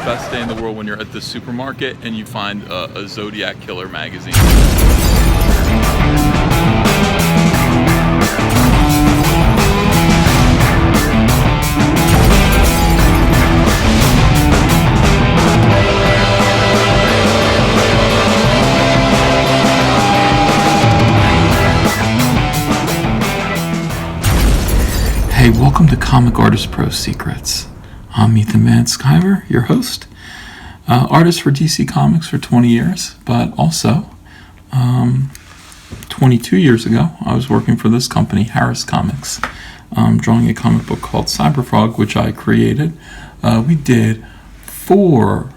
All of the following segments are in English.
best day in the world when you're at the supermarket and you find a Zodiac Killer magazine. Hey, welcome to Comic Artist Pro Secrets. I'm Ethan Van Sciver, your host. Artist for DC Comics for 20 years, but also 22 years ago, I was working for this company, Harris Comics, drawing a comic book called Cyberfrog, which I created. We did 4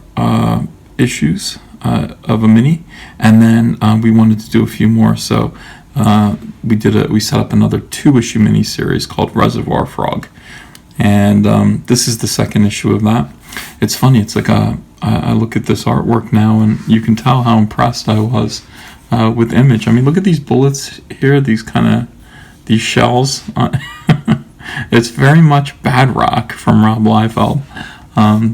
issues of a mini, and then we wanted to do a few more, so we set up another 2-issue mini-series called Reservoir Frog, and this is the 2nd issue of that. It's funny, it's like I look at this artwork now and you can tell how impressed I was with Image. I mean, look at these bullets here, these shells. It's very much Bad Rock from Rob Liefeld.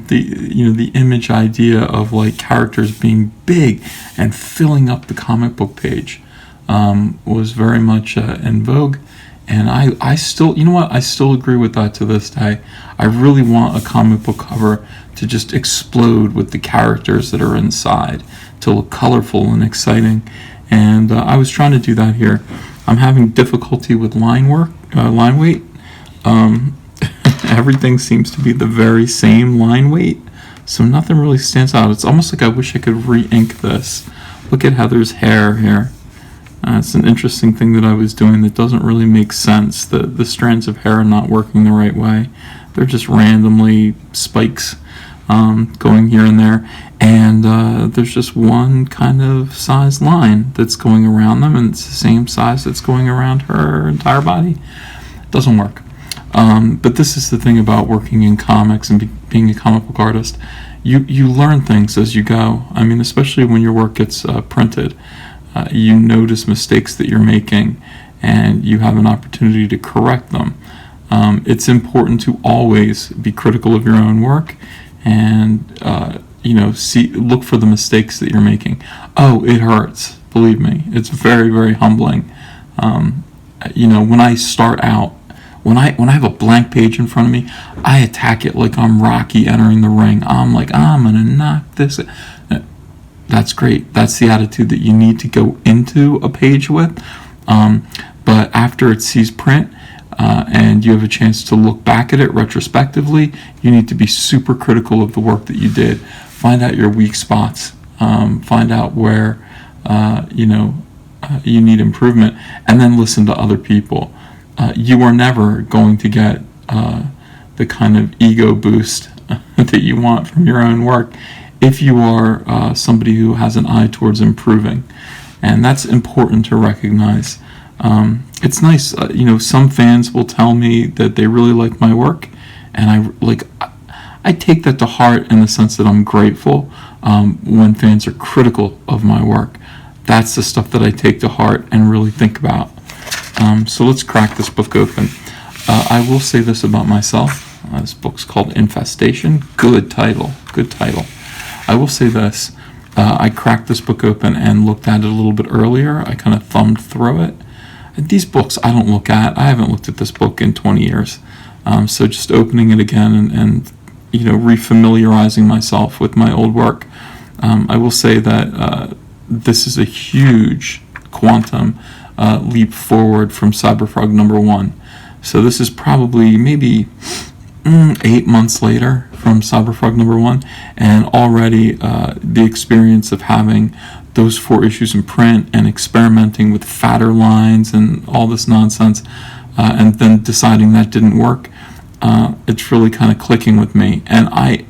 The Image idea of like characters being big and filling up the comic book page was very much in vogue, and I still, I still agree with that to this day. I really want a comic book cover to just explode with the characters that are inside, to look colorful and exciting, and I was trying to do that here. I'm having difficulty with line weight. Everything seems to be the very same line weight, so nothing really stands out. It's almost like I wish I could re-ink this. Look at how there's hair here. It's an interesting thing that I was doing that doesn't really make sense. The strands of hair are not working the right way. They're just randomly spikes going here and there. And there's just one kind of size line that's going around them, and it's the same size that's going around her entire body. It doesn't work. But this is the thing about working in comics and being a comic book artist. You learn things as you go. I mean, especially when your work gets printed. You notice mistakes that you're making, and you have an opportunity to correct them. It's important to always be critical of your own work, and look for the mistakes that you're making. Oh, it hurts. Believe me, it's very, very humbling. When I start out, when I have a blank page in front of me, I attack it like I'm Rocky entering the ring. I'm like, I'm gonna knock this. That's great. That's the attitude that you need to go into a page with. But after it sees print and you have a chance to look back at it retrospectively, you need to be super critical of the work that you did. Find out your weak spots. Find out where you need improvement, and then listen to other people. You are never going to get the kind of ego boost that you want from your own work if you are somebody who has an eye towards improving, and that's important to recognize. It's nice, some fans will tell me that they really like my work, and I take that to heart in the sense that I'm grateful when fans are critical of my work. That's the stuff that I take to heart and really think about. So let's crack this book open. I will say this about myself. This book's called Infestation. Good title. I will say this, I cracked this book open and looked at it a little bit earlier. I kind of thumbed through it. These books I don't look at. I haven't looked at this book in 20 years. So just opening it again and refamiliarizing myself with my old work. I will say that this is a huge quantum leap forward from Cyberfrog #1. So this is probably maybe 8 months later from Cyberfrog #1, and already the experience of having those 4 issues in print and experimenting with fatter lines and all this nonsense, and then deciding that didn't work, it's really kind of clicking with me. And I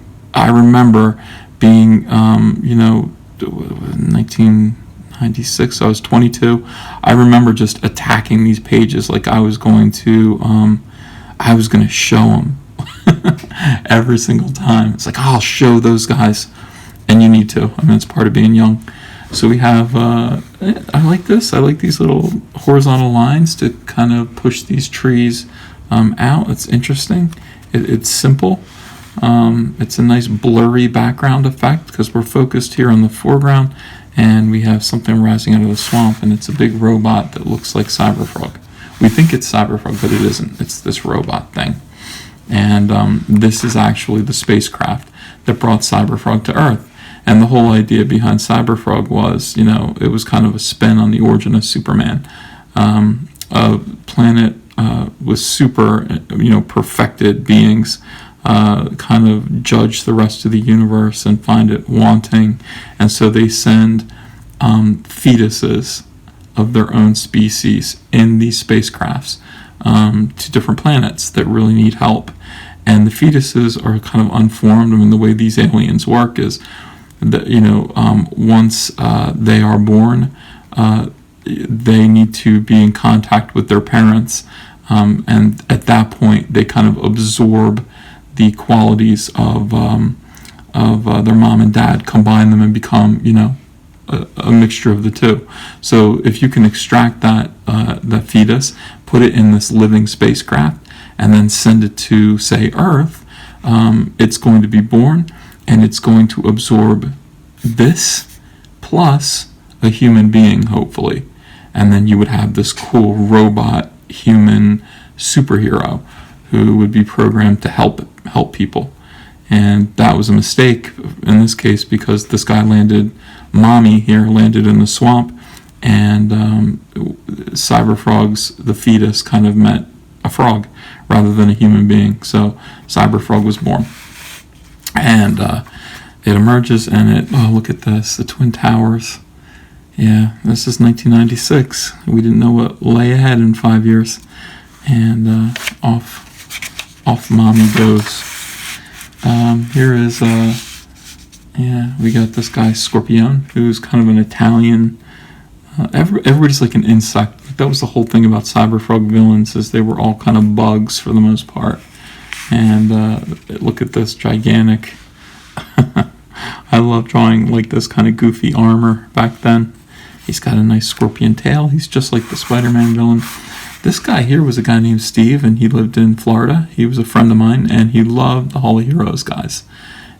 remember being 1996, I was 22. I remember just attacking these pages like I was going to show them every single time. It's like, I'll show those guys, and you need to. I mean, it's part of being young. So we have, I like this. I like these little horizontal lines to kind of push these trees out. It's interesting. It's simple. It's a nice blurry background effect because we're focused here on the foreground, and we have something rising out of the swamp, and it's a big robot that looks like Cyberfrog. We think it's Cyberfrog, but it isn't. It's this robot thing. And this is actually the spacecraft that brought Cyberfrog to Earth. And the whole idea behind Cyberfrog was, it was kind of a spin on the origin of Superman. A planet with super, perfected beings kind of judge the rest of the universe and find it wanting. And so they send fetuses of their own species in these spacecrafts to different planets that really need help. And the fetuses are kind of unformed. I mean, the way these aliens work is that, once they are born, they need to be in contact with their parents. And at that point, they kind of absorb the qualities of their mom and dad, combine them, and become, a mixture of the two. So if you can extract that fetus, put it in this living spacecraft, and then send it to, say, Earth, it's going to be born, and it's going to absorb this plus a human being, hopefully. And then you would have this cool robot human superhero who would be programmed to help people. And that was a mistake in this case because this guy Mommy here landed in the swamp, and Cyberfrog's, the fetus, kind of met a frog rather than a human being. So Cyberfrog was born. And it emerges, and look at this, the Twin Towers. Yeah, this is 1996. We didn't know what lay ahead in 5 years. And off Mommy goes. Here is, we got this guy Scorpion, who's kind of an Italian. Everybody's like an insect. That was the whole thing about Cyberfrog villains, is they were all kind of bugs for the most part. And look at this gigantic. I love drawing like this kind of goofy armor back then. He's got a nice scorpion tail. He's just like the Spider-Man villain. This guy here was a guy named Steve, and he lived in Florida. He was a friend of mine, and he loved the Hall of Heroes guys.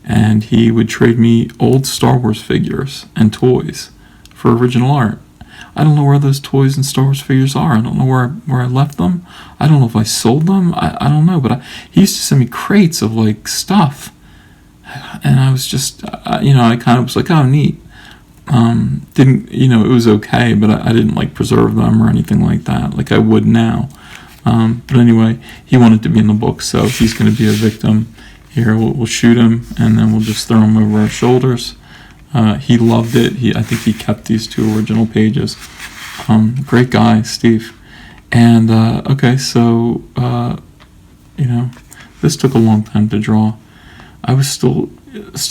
And he would trade me old Star Wars figures and toys for original art. I don't know where those toys and Star Wars figures are. I don't know where I left them. I don't know if I sold them. I don't know, but he used to send me crates of like stuff. And I was just, I kind of was like, oh, neat. It was okay, but I didn't like preserve them or anything like that, like I would now. But anyway, he wanted to be in the book, so he's going to be a victim. Here, we'll shoot him, and then we'll just throw him over our shoulders. He loved it. I think he kept these 2 original pages. Great guy, Steve. And, okay, so, this took a long time to draw. I was still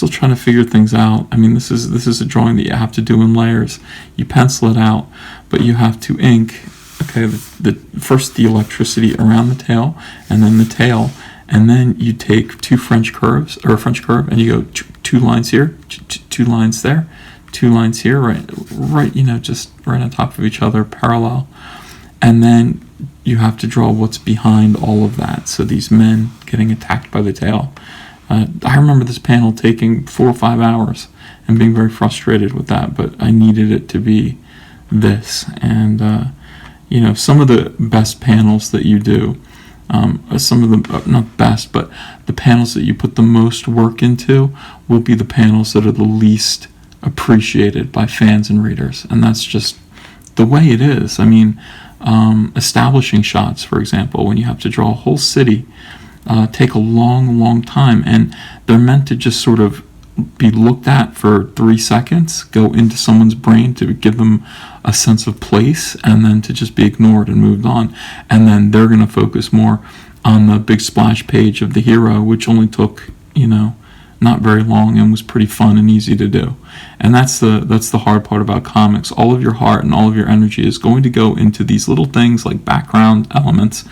trying to figure things out. I mean, this is a drawing that you have to do in layers. You pencil it out, but you have to ink, okay, first the electricity around the tail, and then the tail, and then you take 2 French curves, or a French curve, and you go 2 lines here, 2 lines there, 2 lines here, right, just right on top of each other, parallel. And then you have to draw what's behind all of that. So these men getting attacked by the tail. I remember this panel taking 4 or 5 hours and being very frustrated with that, but I needed it to be this. And, some of the best panels that you do, some of the, not best, but the panels that you put the most work into will be the panels that are the least appreciated by fans and readers. And that's just the way it is. I mean, establishing shots, for example, when you have to draw a whole city, take a long time, and they're meant to just sort of be looked at for 3 seconds, go into someone's brain to give them a sense of place, and then to just be ignored and moved on. And then they're going to focus more on the big splash page of the hero, which only took, not very long and was pretty fun and easy to do. And that's the hard part about comics. All of your heart and all of your energy is going to go into these little things like background elements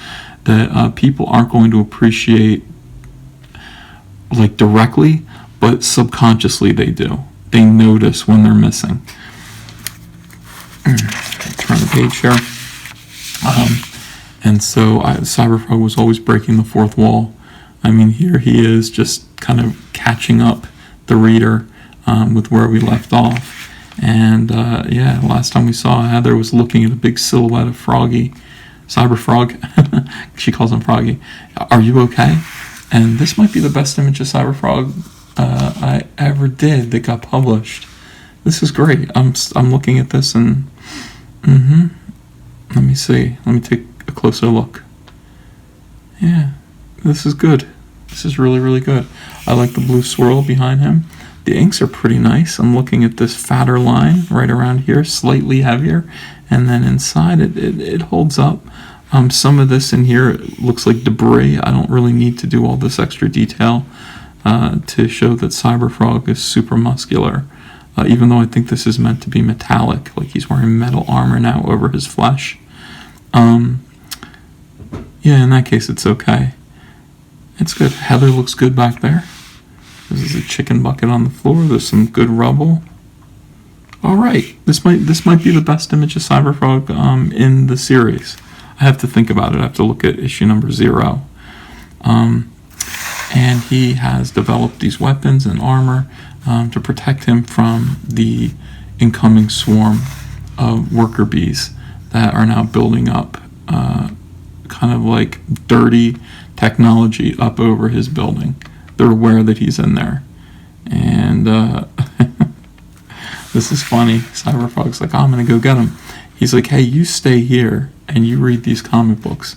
that people aren't going to appreciate like directly, but subconsciously they do. They notice when they're missing. Turn the page here. And so Cyberfrog was always breaking the fourth wall. I mean, here he is just kind of catching up the reader with where we left off. And yeah, last time we saw Heather was looking at a big silhouette of Froggy, Cyberfrog. She calls him Froggy. Are you okay? And this might be the best image of Cyberfrog I ever did that got published. This is great. I'm looking at this and let me see. Let me take a closer look. Yeah, this is good. This is really, really good. I like the blue swirl behind him. The inks are pretty nice. I'm looking at this fatter line right around here, slightly heavier, and then inside it holds up. Some of this in here looks like debris. I don't really need to do all this extra detail to show that Cyberfrog is super muscular, even though I think this is meant to be metallic, like he's wearing metal armor now over his flesh. Yeah, in that case, it's okay. It's good. Heather looks good back there. This is a chicken bucket on the floor. There's some good rubble. All right, this might be the best image of Cyberfrog in the series. I have to think about it. I have to look at issue number 0. And he has developed these weapons and armor to protect him from the incoming swarm of worker bees that are now building up kind of like dirty technology up over his building. They're aware that he's in there. And this is funny. Cyberfrog's like, oh, I'm going to go get him. He's like, hey, you stay here and you read these comic books.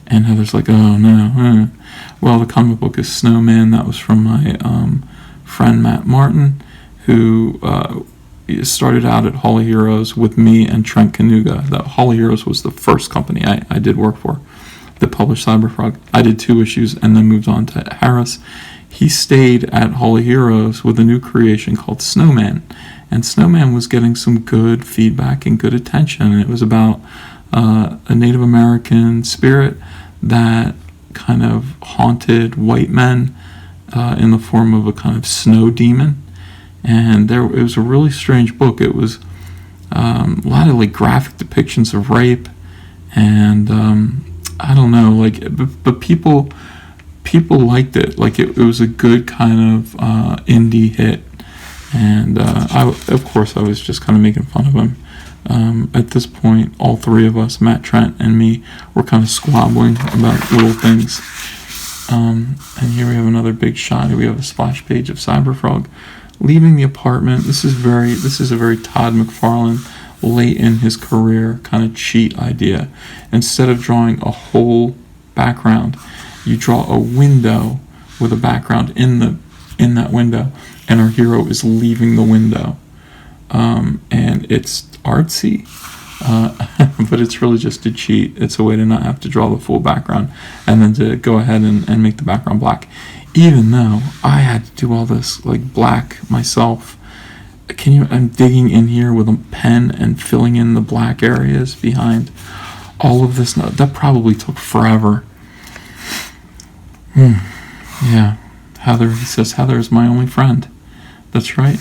And Heather's like, oh, no. Well, the comic book is Snowman. That was from my friend Matt Martin, who started out at Holy Heroes with me and Trent Kanuga. That Holy Heroes was the first company I did work for that published Cyberfrog. I did 2 issues and then moved on to Harris. He stayed at Holy Heroes with a new creation called Snowman. And Snowman was getting some good feedback and good attention. And it was about a Native American spirit that kind of haunted white men in the form of a kind of snow demon. And it was a really strange book. It was a lot of like graphic depictions of rape, and I don't know, like, but people liked it. Like it was a good kind of indie hit, and of course I was just kind of making fun of him. At this point, all 3 of us, Matt, Trent, and me, were kind of squabbling about little things. And here we have another big shot. Here we have a splash page of Cyberfrog leaving the apartment. This is a very Todd McFarlane late in his career kind of cheat idea. Instead of drawing a whole background, you draw a window with a background in that window, and our hero is leaving the window. And it's artsy, but it's really just a cheat. It's a way to not have to draw the full background and then to go ahead and make the background black. Even though I had to do all this like black myself. I'm digging in here with a pen and filling in the black areas behind all of this. That probably took forever. Yeah. He says Heather is my only friend. That's right.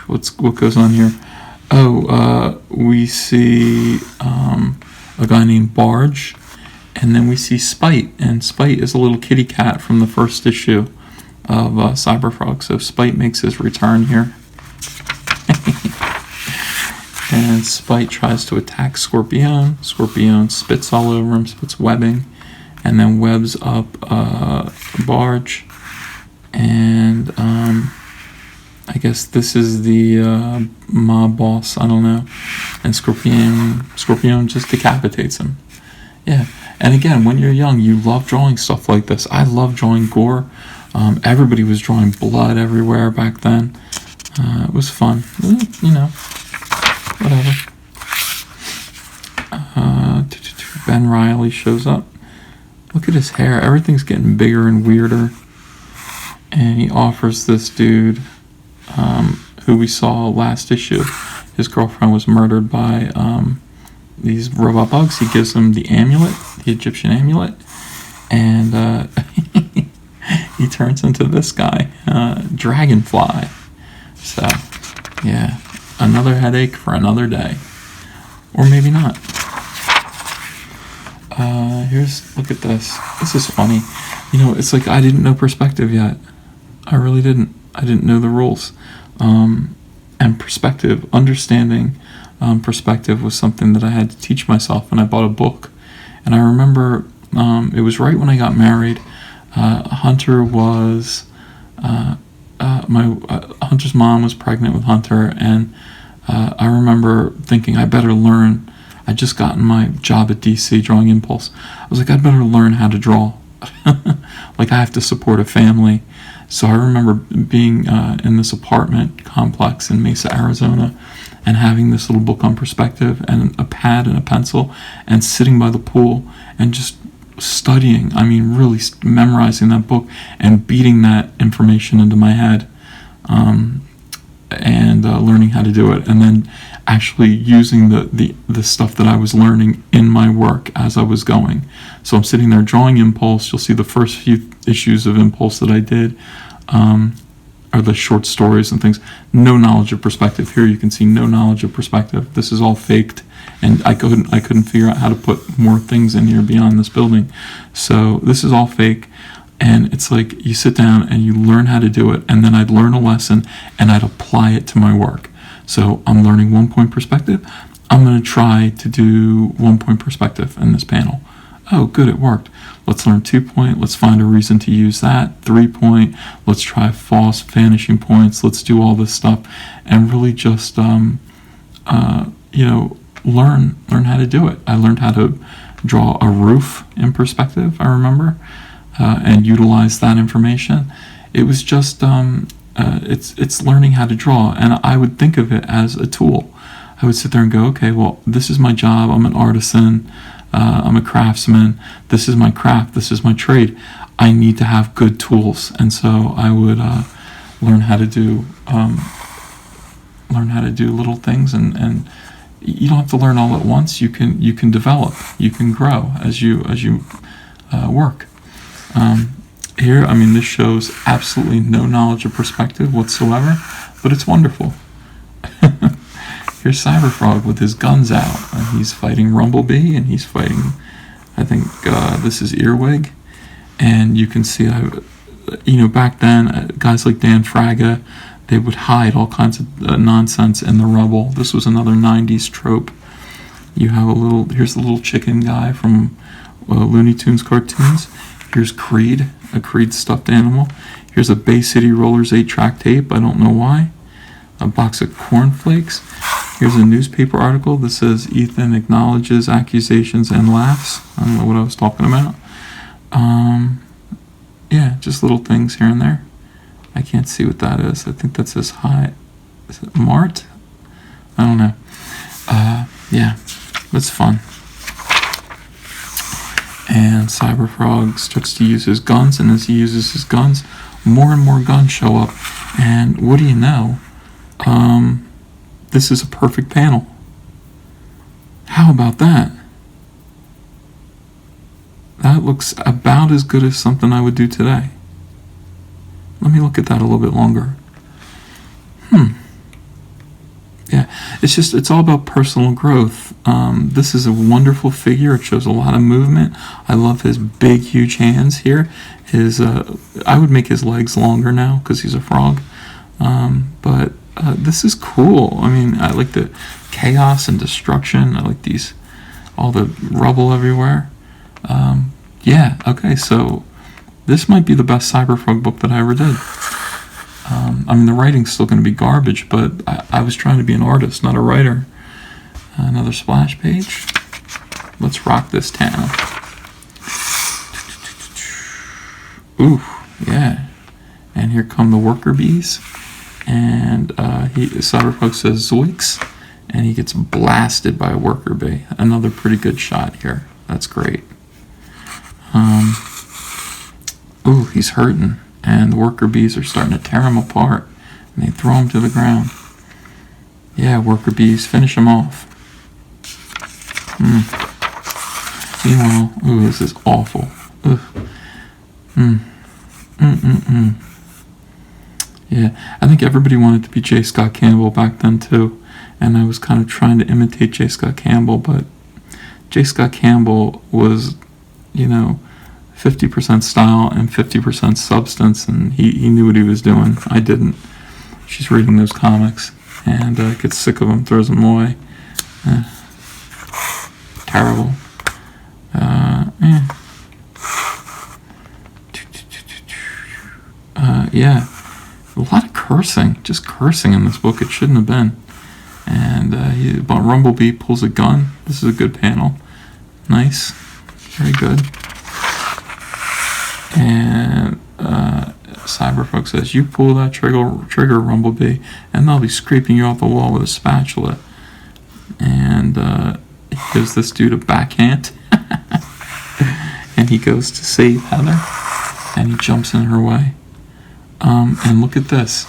What goes on here? We see a guy named Barge, and then we see Spite, and Spite is a little kitty cat from the first issue of Cyberfrog. So Spite makes his return here. And Spite tries to attack Scorpion. Scorpion spits all over him, spits webbing, and then webs up Barge. And I guess this is the mob boss, I don't know. And Scorpion just decapitates him. Yeah, and again, when you're young, you love drawing stuff like this. I love drawing gore. Everybody was drawing blood everywhere back then. It was fun, you know, whatever. Ben Reilly shows up. Look at his hair. Everything's getting bigger and weirder. And he offers this dude, who we saw last issue, his girlfriend was murdered by these robot bugs. He gives him the amulet, the Egyptian amulet, and he turns into this guy, Dragonfly. So, yeah, another headache for another day. Or maybe not. Look at this. This is funny. It's like I didn't know perspective yet. I really didn't. I didn't know the rules. And perspective, understanding perspective was something that I had to teach myself, and I bought a book. And I remember it was right when I got married. Hunter was Hunter's mom was pregnant with Hunter, and I remember thinking I better learn. I'd just gotten my job at DC Drawing Impulse. I was like, I'd better learn how to draw. Like I have to support a family. So I remember being in this apartment complex in Mesa, Arizona, and having this little book on perspective and a pad and a pencil and sitting by the pool and just studying. I mean, really memorizing that book and beating that information into my head, and learning how to do it, and then actually using the stuff that I was learning in my work as I was going. So I'm sitting there drawing Impulse. You'll see the first few issues of Impulse that I did are the short stories and things. No knowledge of perspective. Here you can see no knowledge of perspective. This is all faked, and I couldn't figure out how to put more things in here beyond this building. So this is all fake. And it's like you sit down and you learn how to do it, and then I'd learn a lesson and I'd apply it to my work. So I'm learning 1 point perspective. I'm going to try to do 1 point perspective in this panel. Oh, good, it worked. Let's learn 2 point. Let's find a reason to use that. 3 point. Let's try false vanishing points. Let's do all this stuff and really just, learn how to do it. I learned how to draw a roof in perspective, I remember. And utilize that information. It was just it's learning how to draw, and I would think of it as a tool. I would sit there and go, okay, well, this is my job. I'm an artisan. I'm a craftsman. This is my craft. This is my trade. I need to have good tools, and so I would learn how to do little things, and you don't have to learn all at once. You can develop. You can grow as you work. Here, I mean, this shows absolutely no knowledge of perspective whatsoever, but it's wonderful. Here's Cyberfrog with his guns out, and he's fighting Rumblebee, and he's fighting, I think, this is Earwig, and you can see, back then, guys like Dan Fraga, they would hide all kinds of nonsense in the rubble. This was another 90s trope. You have here's the little chicken guy from Looney Tunes cartoons. Here's Creed, a Creed stuffed animal. Here's a Bay City Rollers 8-track tape, I don't know why. A box of cornflakes. Here's a newspaper article that says Ethan acknowledges accusations and laughs. I don't know what I was talking about. Yeah, just little things here and there. I can't see what that is. I think that says hi. Is it Mart? I don't know. Yeah, it's fun. And Cyberfrog starts to use his guns, and as he uses his guns, more and more guns show up. And what do you know? This is a perfect panel. How about that? That looks about as good as something I would do today. Let me look at that a little bit longer. Yeah, it's all about personal growth. This is a wonderful figure. It shows a lot of movement. I love his big, huge hands here. I would make his legs longer now because he's a frog. But this is cool. I mean, I like the chaos and destruction. I like all the rubble everywhere. Yeah, okay, so this might be the best Cyberfrog book that I ever did. I mean, the writing's still going to be garbage, but I was trying to be an artist, not a writer. Another splash page. Let's rock this town. Ooh, yeah. And here come the worker bees. And Cyberfrog says zoinks, and he gets blasted by a worker bee. Another pretty good shot here. That's great. Ooh, he's hurting. And the worker bees are starting to tear him apart, and they throw him to the ground. Yeah, worker bees, finish him off. Meanwhile, ooh, this is awful. Ugh. Yeah, I think everybody wanted to be J. Scott Campbell back then too, and I was kind of trying to imitate J. Scott Campbell, but J. Scott Campbell was, 50% style and 50% substance, and he knew what he was doing. I didn't. She's reading those comics and gets sick of them, throws them away. Terrible. Yeah, a lot of cursing, just cursing in this book. It shouldn't have been. And Rumblebee pulls a gun. This is a good panel. Nice, very good. And Cyberfrog says, "You pull that trigger, Rumblebee, and they'll be scraping you off the wall with a spatula." And he gives this dude a backhand, and he goes to save Heather, and he jumps in her way. And look at this.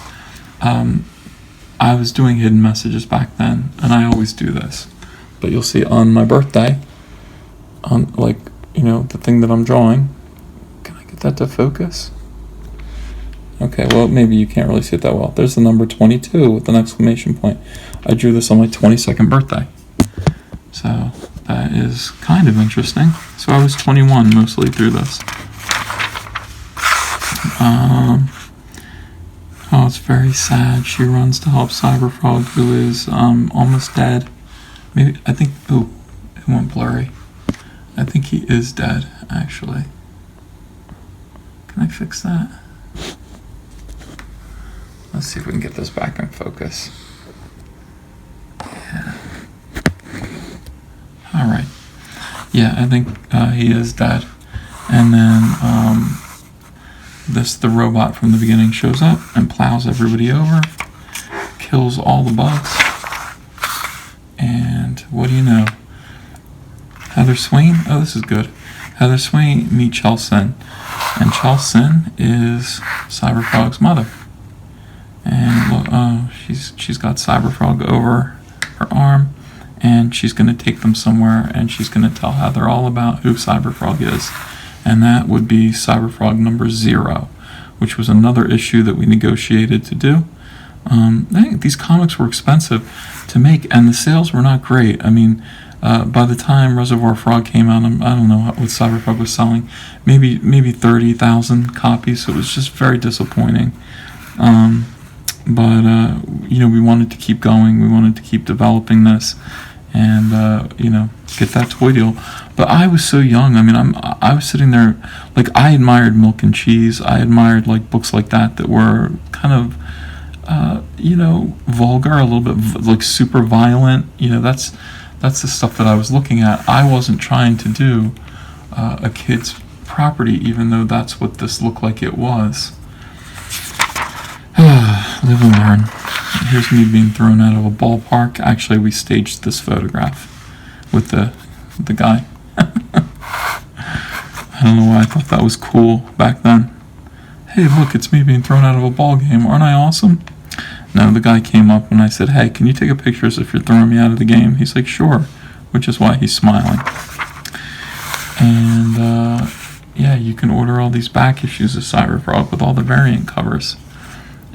I was doing hidden messages back then, and I always do this. But you'll see on my birthday, on the thing that I'm drawing. Can I get that to focus? Okay, well, maybe you can't really see it that well. There's the number 22 with an exclamation point. I drew this on my 22nd birthday. So that is kind of interesting. So I was 21 mostly through this. Oh, it's very sad. She runs to help Cyberfrog, who is almost dead. Maybe, I think, it went blurry. I think he is dead, actually. Can I fix that? Let's see if we can get this back in focus. Yeah. Alright. Yeah, I think he is dead. And then the robot from the beginning shows up and plows everybody over, kills all the bugs, and what do you know? Heather Swain, oh, this is good. Heather Swain meets Chelsin, and Chelsin is Cyberfrog's mother. And she's got Cyberfrog over her arm, and she's going to take them somewhere, and she's going to tell Heather all about who Cyberfrog is. And that would be Cyberfrog number 0, which was another issue that we negotiated to do. I think these comics were expensive to make, and the sales were not great. I mean, by the time Reservoir Frog came out, I don't know what Cyberfrog was selling, maybe 30,000 copies, so it was just very disappointing. But we wanted to keep going. We wanted to keep developing this, and get that toy deal. But I was so young. I mean, I was sitting there, I admired Milk and Cheese. I admired books like that were kind of vulgar, a little bit super violent. That's the stuff that I was looking at. I wasn't trying to do a kid's property, even though that's what this looked like it was. Live and learn. Here's me being thrown out of a ballpark. Actually, we staged this photograph with the guy. I don't know why I thought that was cool back then. Hey, look, it's me being thrown out of a ball game. Aren't I awesome? No, the guy came up and I said, "Hey, can you take a picture as if you're throwing me out of the game?" He's like, "Sure," which is why he's smiling. And you can order all these back issues of Cyberfrog with all the variant covers,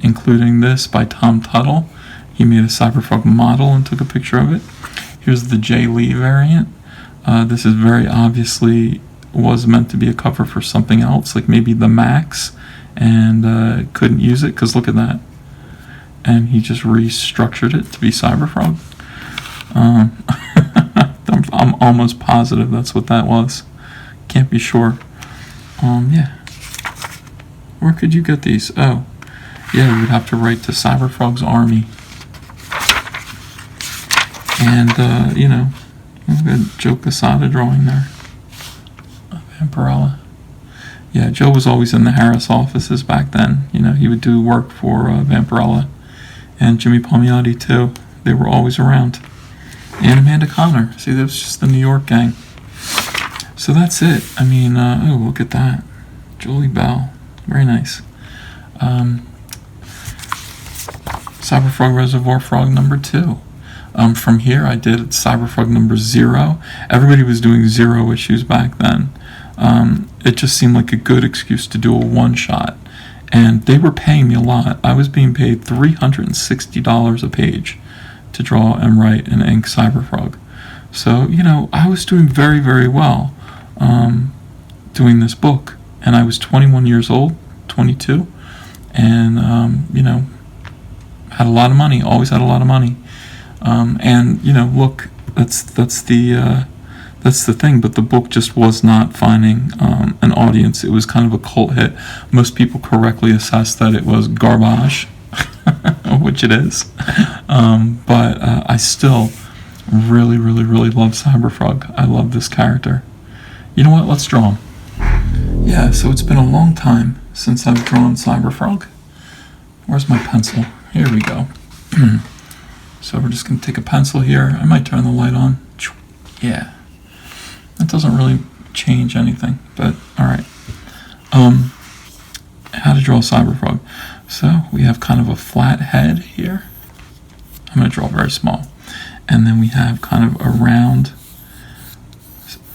including this by Tom Tuttle. He made a Cyberfrog model and took a picture of it. Here's the Jay Lee variant. This is very obviously was meant to be a cover for something else, like maybe the Max, and couldn't use it because look at that. And he just restructured it to be Cyberfrog. I'm almost positive that's what that was. Can't be sure. Where could you get these? Oh, yeah, you would have to write to Cyberfrog's Army. And, good Joe Quesada drawing there. Vampirella. Yeah, Joe was always in the Harris offices back then. He would do work for Vampirella. And Jimmy Palmiotti, too. They were always around. And Amanda Connor. See, that was just the New York gang. So that's it. I mean, look at that. Julie Bell. Very nice. Cyberfrog Reservoir Frog number 2. From here, I did Cyberfrog number 0. Everybody was doing 0 issues back then. It just seemed like a good excuse to do a one-shot. And they were paying me a lot. I was being paid $360 a page to draw and write and ink Cyberfrog. So, I was doing very, very well doing this book. And I was 21 years old, 22, and, had a lot of money, always had a lot of money. And, look, that's the thing, but the book just was not finding an audience. It was kind of a cult hit. Most people correctly assessed that it was garbage, which it is. But I still really, really, really love Cyberfrog. I love this character. You know what? Let's draw him. Yeah, so it's been a long time since I've drawn Cyberfrog. Where's my pencil? Here we go. So we're just going to take a pencil here. I might turn the light on. Yeah. That doesn't really change anything, but alright. How to draw Cyberfrog. So we have kind of a flat head here. I'm going to draw very small. And then we have kind of a round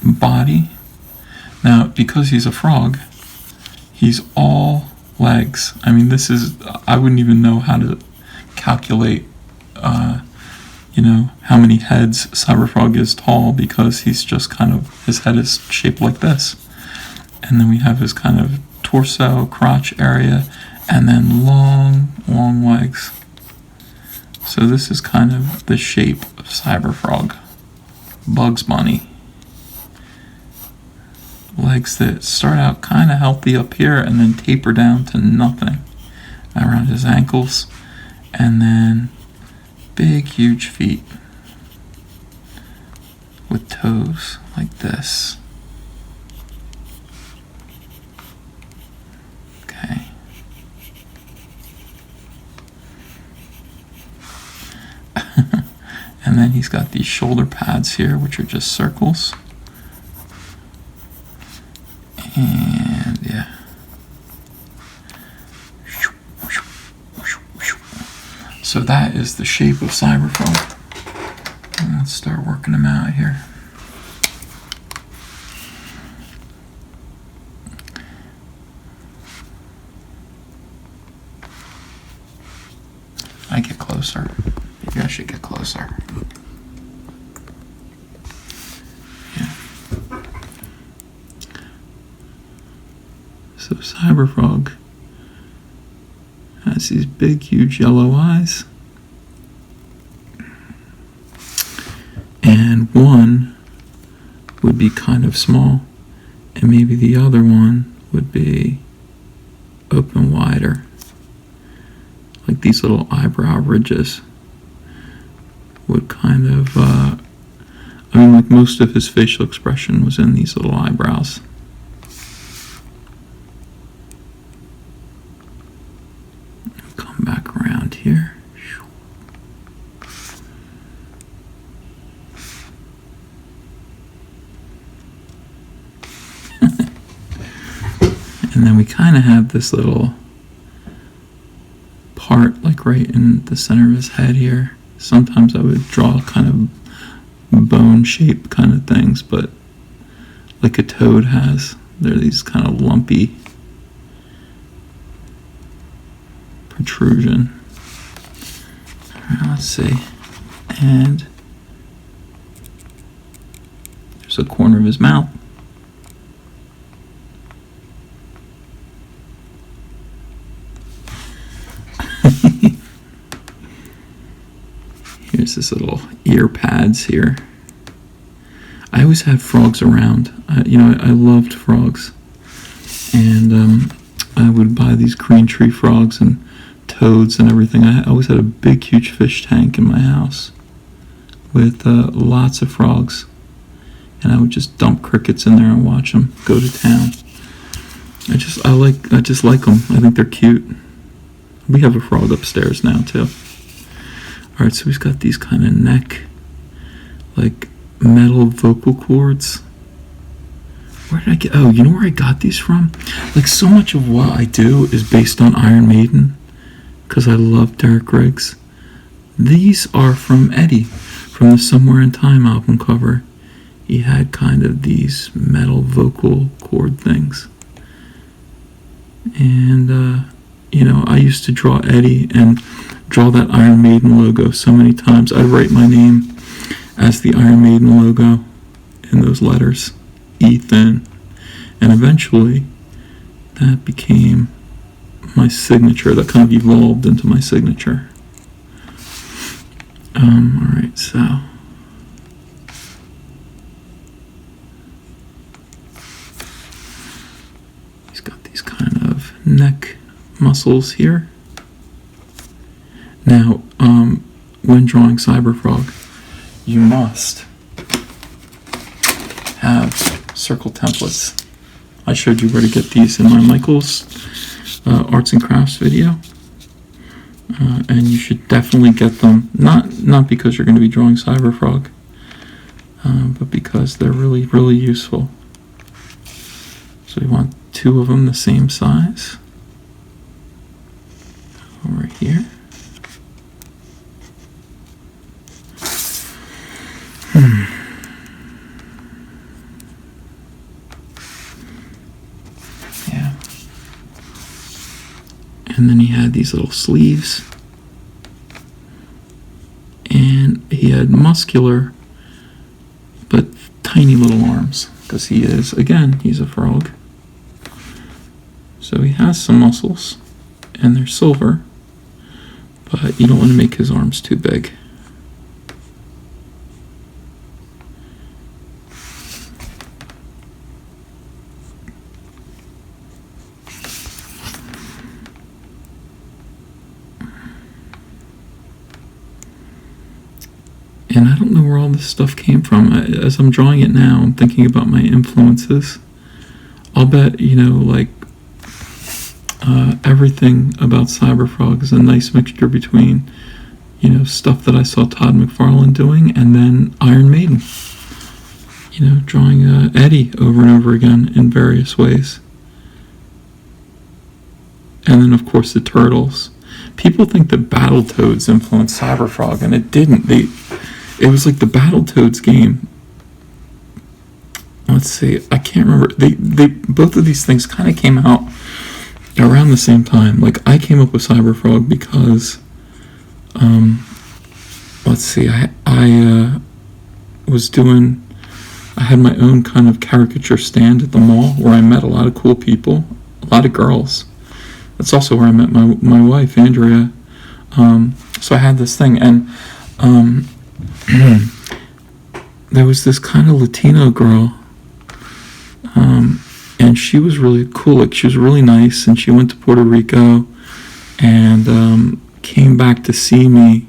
body. Now, because he's a frog, he's all legs. I mean, I wouldn't even know how to calculate, how many heads Cyberfrog is tall, because he's just kind of, his head is shaped like this. And then we have his kind of torso, crotch area, and then long, long legs. So this is kind of the shape of Cyberfrog. Bugs Bunny. Legs that start out kind of healthy up here and then taper down to nothing around his ankles, and then big huge feet with toes like this. Okay. And then he's got these shoulder pads here, which are just circles. And yeah. So that is the shape of Cyberfrog. And let's start working him out here. I get closer. Maybe I should get closer. Yeah. So Cyberfrog has these big, huge yellow eyes. And one would be kind of small, and maybe the other one would be open wider. Like these little eyebrow ridges would kind of, like most of his facial expression was in these little eyebrows. Come back around here. And then we kind of have this little part like right in the center of his head here. Sometimes I would draw kind of bone shaped kind of things, but like a toad has, they're these kind of lumpy protrusion. Alright, let's see. And there's a corner of his mouth. Here's this little ear pads here. I always had frogs around. I loved frogs. And I would buy these green tree frogs and toads and everything. I always had a big, huge fish tank in my house with lots of frogs. And I would just dump crickets in there and watch them go to town. I just like them. I think they're cute. We have a frog upstairs now too. Alright, so he's got these kind of neck, like metal vocal cords. Where did I get, you know where I got these from? Like so much of what I do is based on Iron Maiden, because I love Derek Riggs. These are from Eddie, from the Somewhere in Time album cover. He had kind of these metal vocal cord things. And, I used to draw Eddie and draw that Iron Maiden logo so many times. I'd write my name as the Iron Maiden logo in those letters, Ethan. And eventually, that became my signature. That kind of evolved into my signature. Alright, so he's got these kind of neck muscles here. Now, when drawing Cyberfrog, you must have circle templates. I showed you where to get these in my Michael's arts and crafts video, and you should definitely get them, not because you're going to be drawing Cyberfrog, but because they're really, really useful. So you want 2 of them the same size over here. Yeah. And then he had these little sleeves. And he had muscular, but tiny little arms. Because he is, again, he's a frog. So he has some muscles. And they're silver. But you don't want to make his arms too big. And I don't know where all this stuff came from. As I'm drawing it now, I'm thinking about my influences. I'll bet, like, everything about Cyberfrog is a nice mixture between, stuff that I saw Todd McFarlane doing, and then Iron Maiden. Drawing Eddie over and over again in various ways. And then, of course, the turtles. People think that Battletoads influenced Cyberfrog, and it didn't. It was like the Battletoads game. Let's see, I can't remember. They both of these things kind of came out around the same time. Like, I came up with Cyberfrog because, let's see, I had my own kind of caricature stand at the mall where I met a lot of cool people, a lot of girls. That's also where I met my wife, Andrea. So I had this thing, and there was this kind of Latino girl, and she was really cool. Like, she was really nice, and she went to Puerto Rico and came back to see me.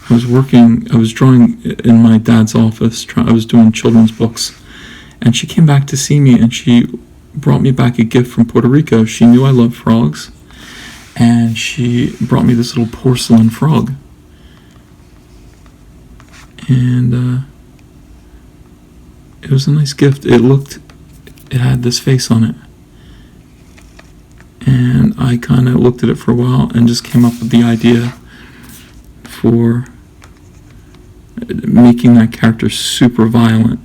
I was drawing in my dad's office. I was doing children's books, and she came back to see me, and she brought me back a gift from Puerto Rico. She knew I loved frogs, and she brought me this little porcelain frog. And it was a nice gift. It had this face on it. And I kind of looked at it for a while and just came up with the idea for making that character super violent.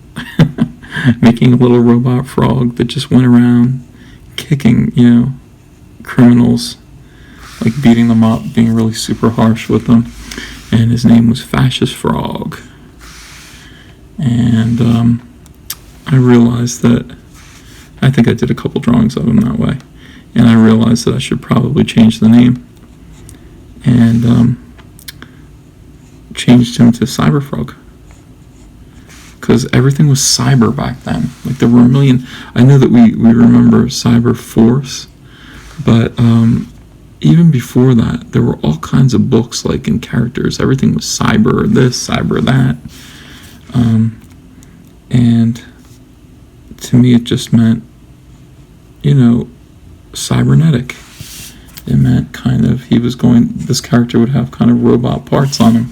Making a little robot frog that just went around kicking, criminals, like beating them up, being really super harsh with them. And his name was Fascist Frog. And I realized that, I think I did a couple drawings of him that way, and I realized that I should probably change the name, and changed him to Cyberfrog, because everything was cyber back then. Like, there were a million. I know that we remember Cyber Force, but even before that, there were all kinds of books, like, in characters. Everything was cyber this, cyber that. And to me, it just meant, cybernetic. It meant kind of, this character would have kind of robot parts on him.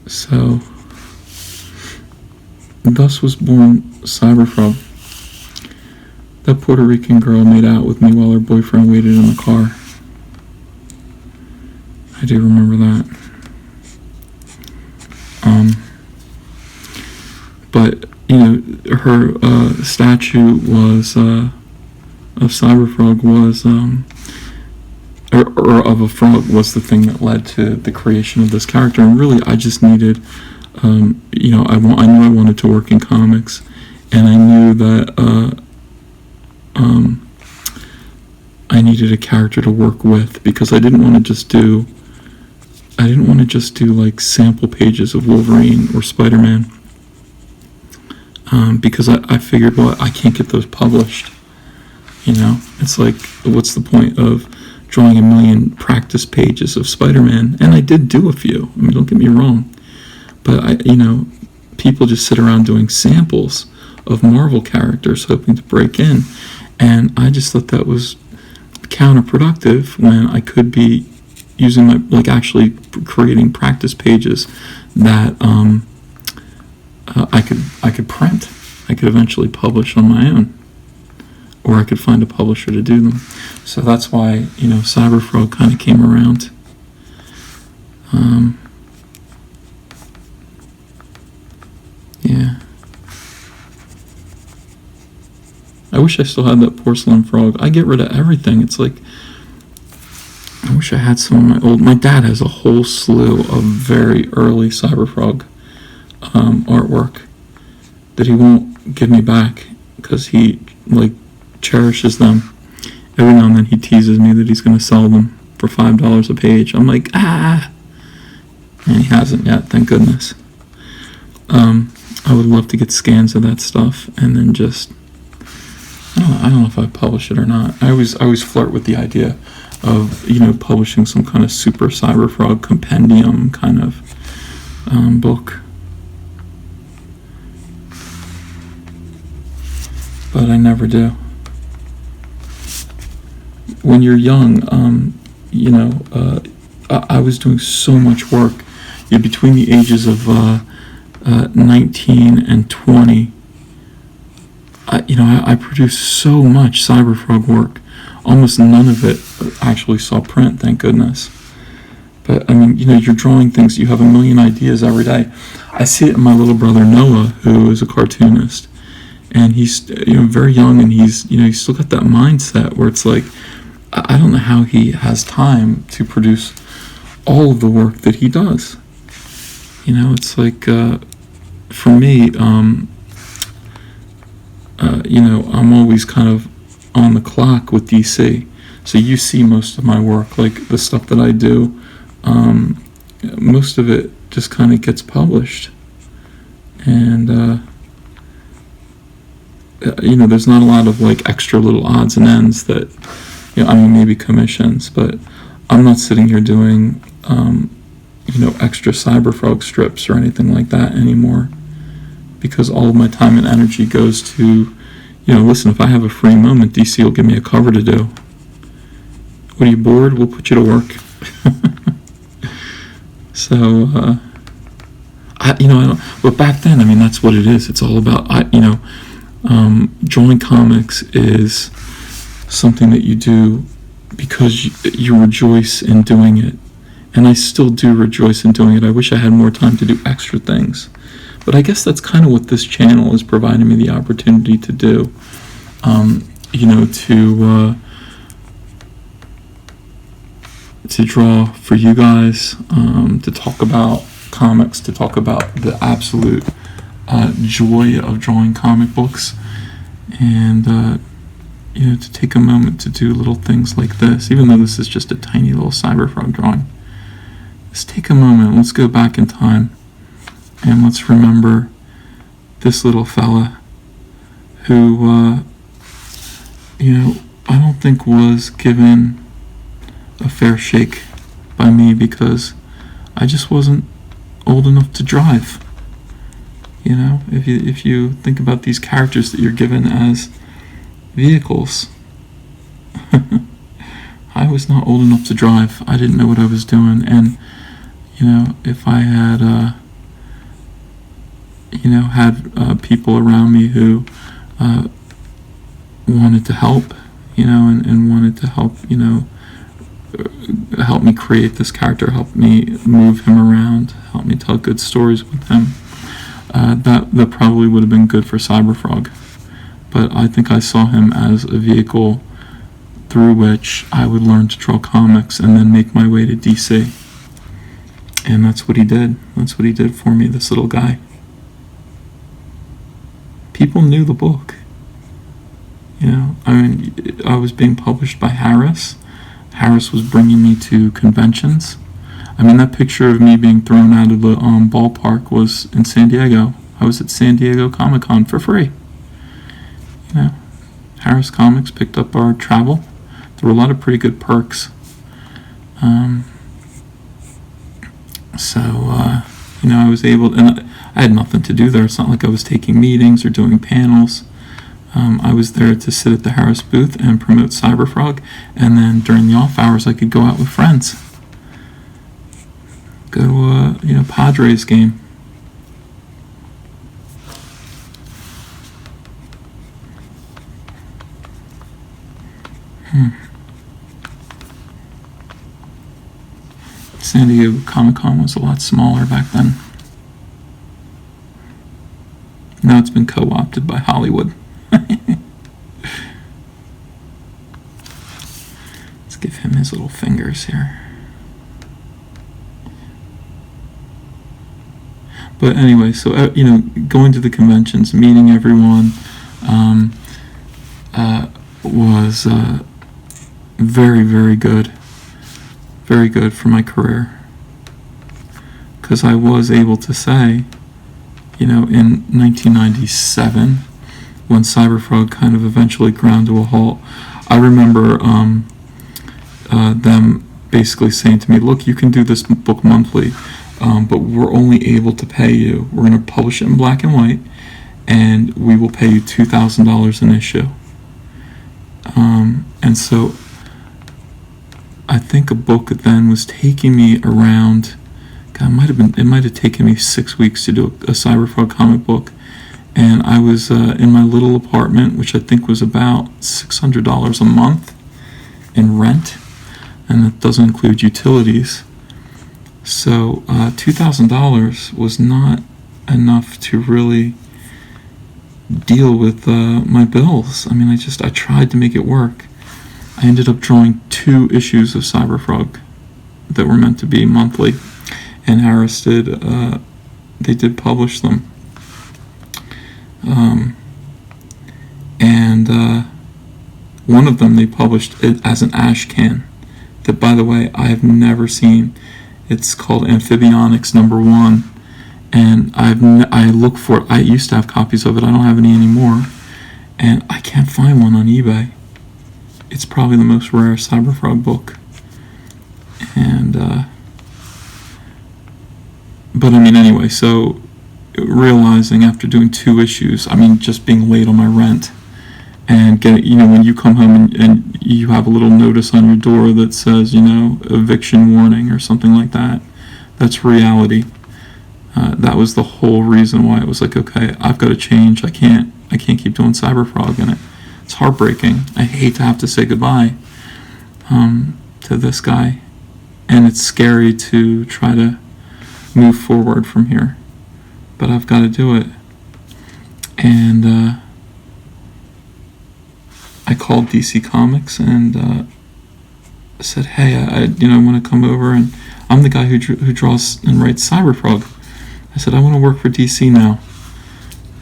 So, thus was born Cyberfrog. That Puerto Rican girl made out with me while her boyfriend waited in the car. I do remember that. But, her statue was, of Cyberfrog was, or or of a frog was the thing that led to the creation of this character. And really, I just needed, you know, I knew I wanted to work in comics, and I knew that I needed a character to work with, because I didn't want to just do like sample pages of Wolverine or Spider-Man, because I figured, well, I can't get those published. You know, it's like, what's the point of drawing a million practice pages of Spider-Man? And I did do a few. I mean, don't get me wrong, but you know, people just sit around doing samples of Marvel characters hoping to break in, and I just thought that was counterproductive when I could be using my, like, actually creating practice pages that I could print. I could eventually publish on my own, or I could find a publisher to do them. So that's why, you know, Cyberfrog kind of came around. Yeah. I wish I still had that porcelain frog. I get rid of everything. It's like, I wish I had some of my dad has a whole slew of very early Cyberfrog artwork that he won't give me back, because he, like, cherishes them. Every now and then he teases me that he's going to sell them for $5 a page. I'm like, and he hasn't yet, thank goodness. I would love to get scans of that stuff and then just, I don't know if I'd publish it or not. I always flirt with the idea of, you know, publishing some kind of super Cyberfrog compendium kind of book. But I never do. When you're young, you know, I was doing so much work. Yeah, between the ages of 19 and 20, I produced so much Cyberfrog work. Almost none of it actually saw print, thank goodness. But, I mean, you know, you're drawing things, you have a million ideas every day. I see it in my little brother Noah, who is a cartoonist. And he's, you know, very young, and he's still got that mindset where it's like, I don't know how he has time to produce all of the work that he does. You know, it's like, for me, you know, I'm always kind of on the clock with DC. So you see most of my work, like the stuff that I do, most of it just kind of gets published. And, you know, there's not a lot of like extra little odds and ends that, you know, I mean, maybe commissions, but I'm not sitting here doing, you know, extra Cyberfrog strips or anything like that anymore, because all of my time and energy goes to, you know, listen, if I have a free moment, DC will give me a cover to do. What, are you bored? We'll put you to work. So, you know, I don't, but back then, I mean, that's what it is. It's all about, you know, drawing comics is something that you do because you rejoice in doing it. And I still do rejoice in doing it. I wish I had more time to do extra things. But I guess that's kind of what this channel is providing me the opportunity to do. You know, to draw for you guys, to talk about comics, to talk about the absolute joy of drawing comic books, and you know, to take a moment to do little things like this, even though this is just a tiny little Cyberfrog drawing. Let's take a moment, let's go back in time, and let's remember this little fella who, you know, I don't think was given a fair shake by me because I just wasn't old enough to drive. You know, if you think about these characters that you're given as vehicles, I was not old enough to drive. I didn't know what I was doing, and you know, if I had you know, had people around me who wanted to help, you know, and wanted to help, you know, help me create this character, help me move him around, help me tell good stories with him, that probably would have been good for Cyberfrog. But I think I saw him as a vehicle through which I would learn to draw comics and then make my way to DC. And that's what he did. That's what he did for me, this little guy. People knew the book. I was being published by Harris. Harris was bringing me to conventions. That picture of me being thrown out of the ballpark was in San Diego. I was at San Diego Comic-Con for free. Harris Comics picked up our travel. There were a lot of pretty good perks. I was able, and I had nothing to do there. It's not like I was taking meetings or doing panels. I was there to sit at the Harris booth and promote Cyberfrog, and then during the off hours I could go out with friends. Go to a Padres game. San Diego Comic-Con was a lot smaller back then. Now it's been co-opted by Hollywood. Let's give him his little fingers here. But anyway, so going to the conventions, meeting everyone, was very, very good. Very good for my career. Because I was able to say, in 1997, when Cyberfrog kind of eventually ground to a halt, I remember them basically saying to me, look, you can do this book monthly, but we're only able to pay you. We're going to publish it in black and white, and we will pay you $2,000 an issue. And so I think a book then was taking me around, it might have taken me 6 weeks to do a Cyberfrog comic book. And I was in my little apartment, which I think was about $600 a month in rent, and that doesn't include utilities. So $2,000 was not enough to really deal with my bills. I tried to make it work. I ended up drawing 2 issues of Cyberfrog that were meant to be monthly, and Harris did. They did publish them. And one of them they published it as an ash can that, by the way, I have never seen. It's called Amphibionics #1, and I look for it. I used to have copies of it. I don't have any anymore, and I can't find one on eBay. It's probably the most rare Cyberfrog book. And but anyway, so realizing after doing 2 issues, just being late on my rent, and getting, when you come home and you have a little notice on your door that says, eviction warning or something like that, that's reality. That was the whole reason why it was like, okay, I've got to change. I can't keep doing Cyberfrog, and it's heartbreaking. I hate to have to say goodbye to this guy, and it's scary to try to move forward from here, but I've got to do it. And I called DC Comics and said, hey, I want to come over, and I'm the guy who draws and writes Cyberfrog. I said, I want to work for DC now,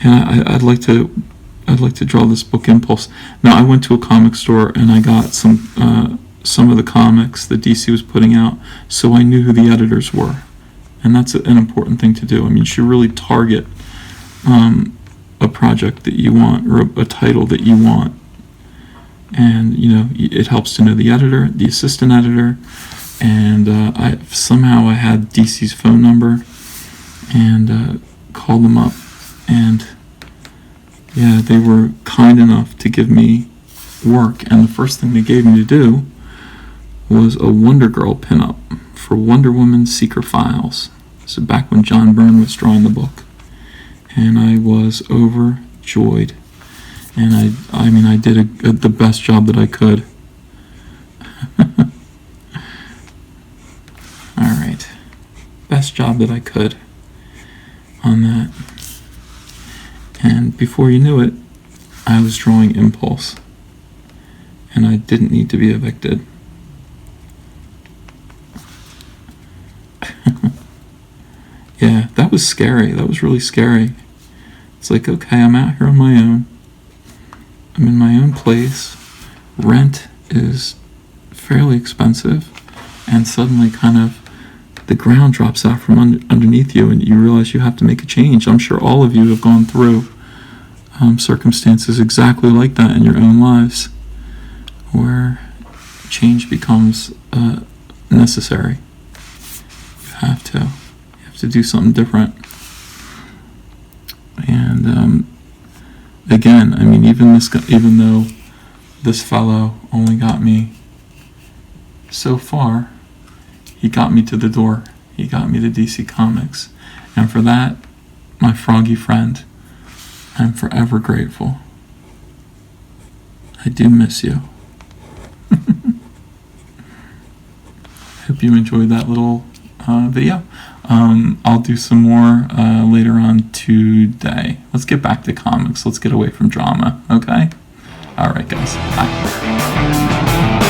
and I'd like to draw this book Impulse. Now, I went to a comic store and I got some of the comics that DC was putting out, so I knew who the editors were, and that's an important thing to do. You should really target a project that you want, or a title that you want, and it helps to know the editor, the assistant editor, and I had DC's phone number and called them up, and yeah, they were kind enough to give me work, and the first thing they gave me to do was a Wonder Girl pinup for Wonder Woman Secret Files. So back when John Byrne was drawing the book, and I was overjoyed, and I did the best job that I could. All right, best job that I could on that. And before you knew it, I was drawing Impulse. and I didn't need to be evicted. Yeah, that was scary. That was really scary. It's like, okay, I'm out here on my own. I'm in my own place. Rent is fairly expensive, and suddenly kind of the ground drops out from underneath you, and you realize you have to make a change. I'm sure all of you have gone through circumstances exactly like that in your own lives, where change becomes necessary. You have to do something different. And again, I mean, even though this fellow only got me so far, he got me to the door. He got me to DC Comics, and for that, my froggy friend, I'm forever grateful. I do miss you. Hope you enjoyed that little video. I'll do some more later on today. Let's get back to comics. Let's get away from drama, okay? All right, guys. Bye.